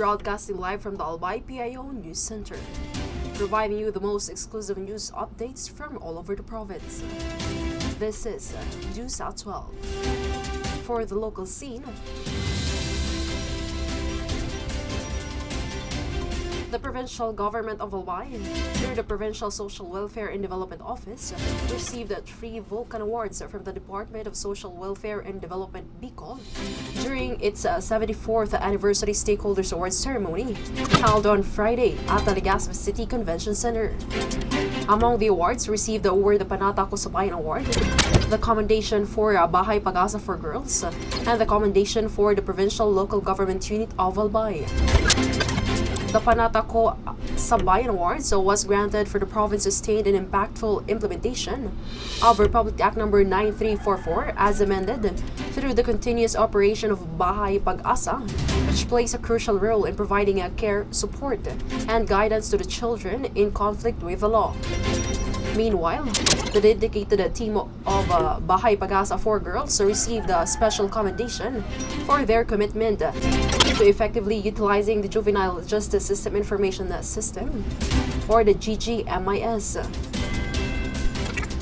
broadcasting live from the Albay PIO News Center, providing you the most exclusive news updates from all over the province. This is News at 12. For the local scene, the provincial government of Albay, through the Provincial Social Welfare and Development Office, received 3 Vulcan Awards from the Department of Social Welfare and Development Bicol during its 74th anniversary Stakeholders Awards ceremony held on Friday at the Legazpi City Convention Center. Among the awards received the award the Panata Ko Sabayan Award, the Commendation for Bahay Pag-asa for Girls, and the Commendation for the Provincial Local Government Unit of Albay. The Panata Ko Sabayan Awards was granted for the province's sustained and impactful implementation of Republic Act No. 9344 as amended through the continuous operation of Bahay Pag-asa, which plays a crucial role in providing care, support, and guidance to the children in conflict with the law. Meanwhile, the dedicated team of Bahay Pag-asa for Girls received a special commendation for their commitment to effectively utilizing the Juvenile Justice System Information System, or the GGMIS.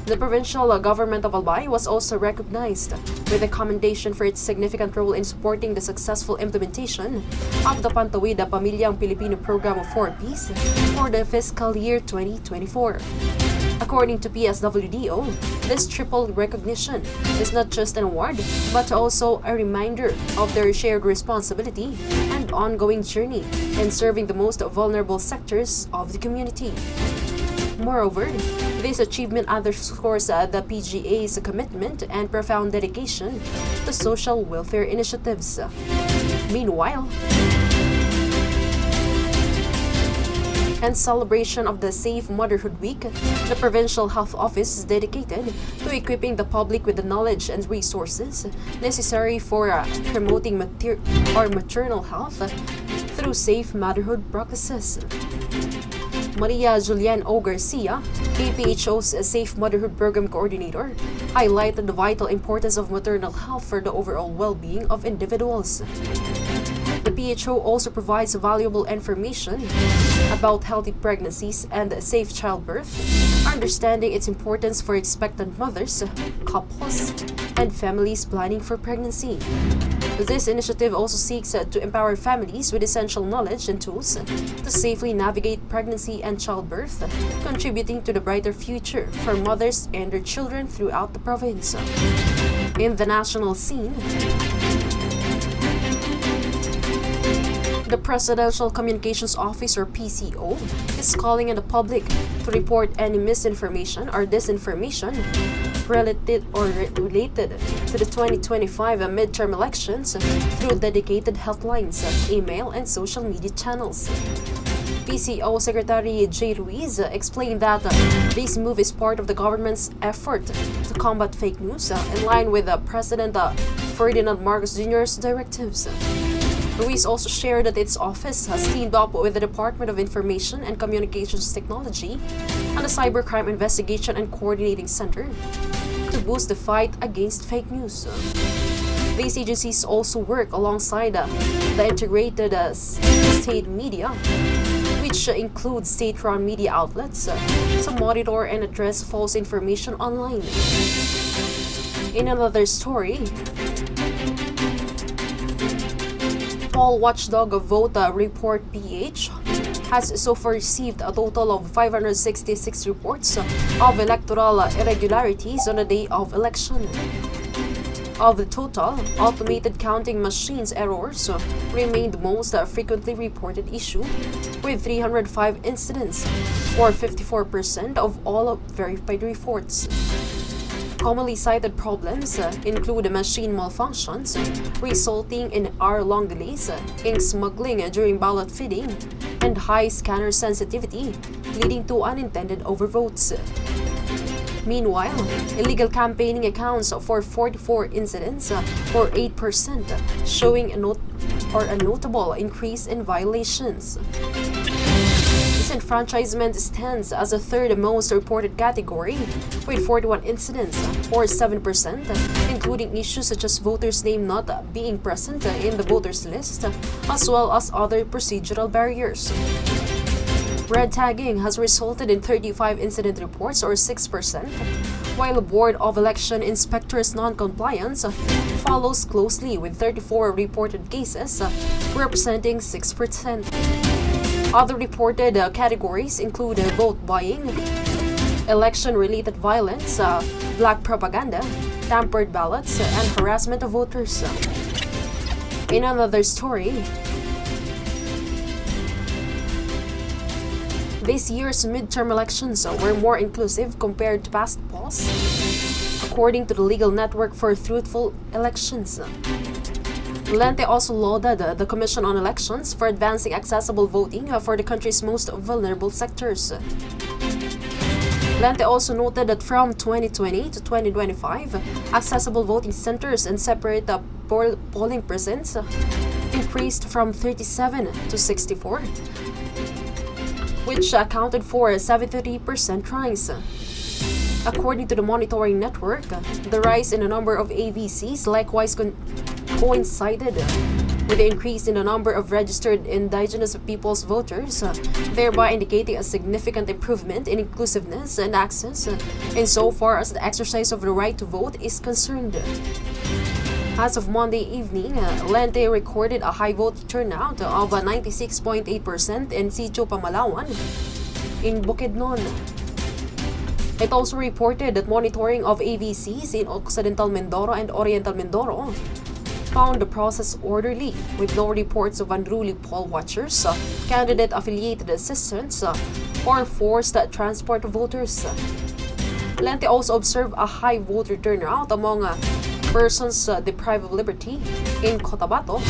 The provincial government of Albay was also recognized with a commendation for its significant role in supporting the successful implementation of the Pantawid Pamilyang Pilipino Program for Peace for the fiscal year 2024. According to PSWDO, this triple recognition is not just an award, but also a reminder of their shared responsibility and ongoing journey in serving the most vulnerable sectors of the community. Moreover, this achievement underscores the PGA's commitment and profound dedication to social welfare initiatives. Meanwhile, in celebration of the Safe Motherhood Week, the Provincial Health Office is dedicated to equipping the public with the knowledge and resources necessary for promoting maternal health through safe motherhood practices. Maria Julian O. Garcia, APHO's Safe Motherhood Program Coordinator, highlighted the vital importance of maternal health for the overall well-being of individuals. The PHO also provides valuable information about healthy pregnancies and safe childbirth, understanding its importance for expectant mothers, couples, and families planning for pregnancy. This initiative also seeks to empower families with essential knowledge and tools to safely navigate pregnancy and childbirth, contributing to the brighter future for mothers and their children throughout the province. In the national scene, the Presidential Communications Office, or PCO, is calling on the public to report any misinformation or disinformation related to the 2025 midterm elections through dedicated helplines, email, and social media channels. PCO Secretary J. Ruiz explained that this move is part of the government's effort to combat fake news in line with President Ferdinand Marcos Jr.'s directives. Ruiz also shared that its office has teamed up with the Department of Information and Communications Technology and the Cybercrime Investigation and Coordinating Center to boost the fight against fake news. These agencies also work alongside the integrated state media, which includes state-run media outlets, to monitor and address false information online. In another story, Poll Watchdog Vote Report PH has so far received a total of 566 reports of electoral irregularities on the day of election. Of the total, automated counting machines errors remained the most frequently reported issue, with 305 incidents, or 54% of all verified reports. Commonly cited problems include machine malfunctions, resulting in hour-long delays, ink smuggling during ballot feeding, and high scanner sensitivity, leading to unintended overvotes. Meanwhile, illegal campaigning accounts for 44 incidents, or 8%, showing a notable increase in violations. This disenfranchisement stands as the third most reported category, with 41 incidents, or 7%, including issues such as voters' name not being present in the voters list, as well as other procedural barriers. Red tagging has resulted in 35 incident reports, or 6%, while Board of Election Inspectors non-compliance follows closely with 34 reported cases, representing 6%. Other reported categories include vote buying, election-related violence, black propaganda, tampered ballots, and harassment of voters. In another story, this year's midterm elections were more inclusive compared to past polls, according to the Legal Network for Truthful Elections. Lente also lauded the Commission on Elections for advancing accessible voting for the country's most vulnerable sectors. Lente also noted that from 2020 to 2025, accessible voting centers and separate polling precincts increased from 37 to 64, which accounted for a 73% rise. According to the monitoring network, the rise in the number of AVCs likewise coincided with the increase in the number of registered indigenous peoples voters, thereby indicating a significant improvement in inclusiveness and access insofar as the exercise of the right to vote is concerned. As of Monday evening, Lente recorded a high vote turnout of 96.8% in Sitio Pamalawan in Bukidnon. It also reported that monitoring of AVCs in Occidental Mindoro and Oriental Mindoro found the process orderly, with no reports of unruly poll watchers, candidate-affiliated assistants, or forced transport of voters. Lente also observed a high voter turnout among persons deprived of liberty in Cotabato,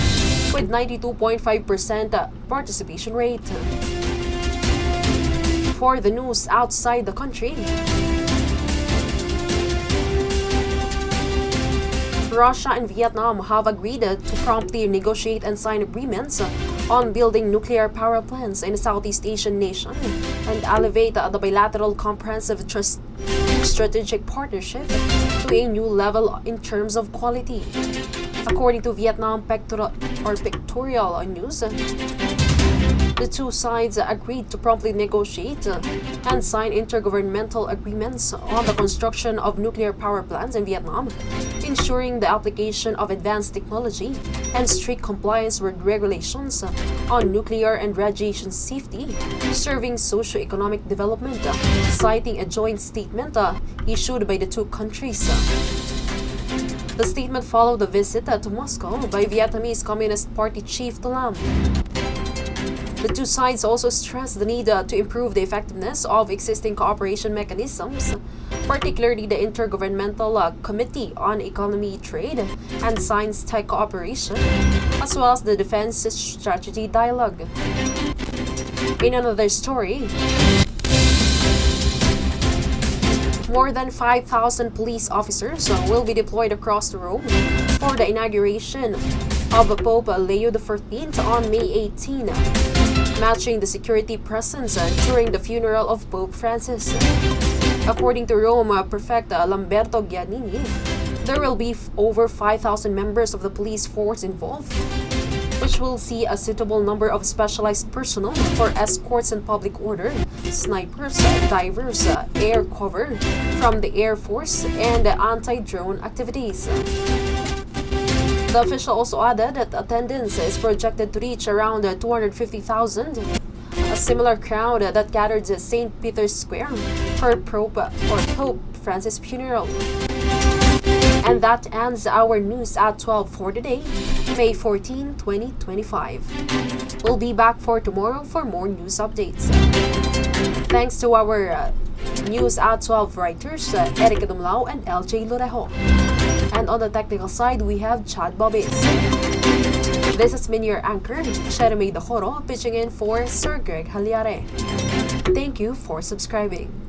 with 92.5% participation rate. For the news outside the country, Russia and Vietnam have agreed to promptly negotiate and sign agreements on building nuclear power plants in a Southeast Asian nation and elevate the bilateral comprehensive strategic partnership to a new level in terms of quality. According to Vietnam Pictorial News, the two sides agreed to promptly negotiate and sign intergovernmental agreements on the construction of nuclear power plants in Vietnam, ensuring the application of advanced technology and strict compliance with regulations on nuclear and radiation safety, serving socio-economic development, citing a joint statement issued by the two countries. The statement followed a visit to Moscow by Vietnamese Communist Party chief To Lam. The two sides also stressed the need to improve the effectiveness of existing cooperation mechanisms, particularly the Intergovernmental Committee on Economy, Trade, and Science Tech Cooperation, as well as the Defense Strategy Dialogue. In another story, more than 5,000 police officers will be deployed across Rome for the inauguration of Pope Leo XIV on May 18, matching the security presence during the funeral of Pope Francis. According to Rome Prefect Lamberto Giannini, there will be over 5,000 members of the police force involved, which will see a suitable number of specialized personnel for escorts and public order, snipers, divers, air cover from the Air Force, and anti-drone activities. The official also added that attendance is projected to reach around 250,000, a similar crowd that gathered at St. Peter's Square for Pope Francis' funeral. And that ends our news at 12 for today, May 14, 2025. We'll be back for tomorrow for more news updates. Thanks to our News at 12 writers, Erica Dumlao and LJ Lorejo. And on the technical side, we have Chad Bobis. This has been your anchor, Cherry Mae Dacoro, pitching in for Sir Greg Haliare. Thank you for subscribing.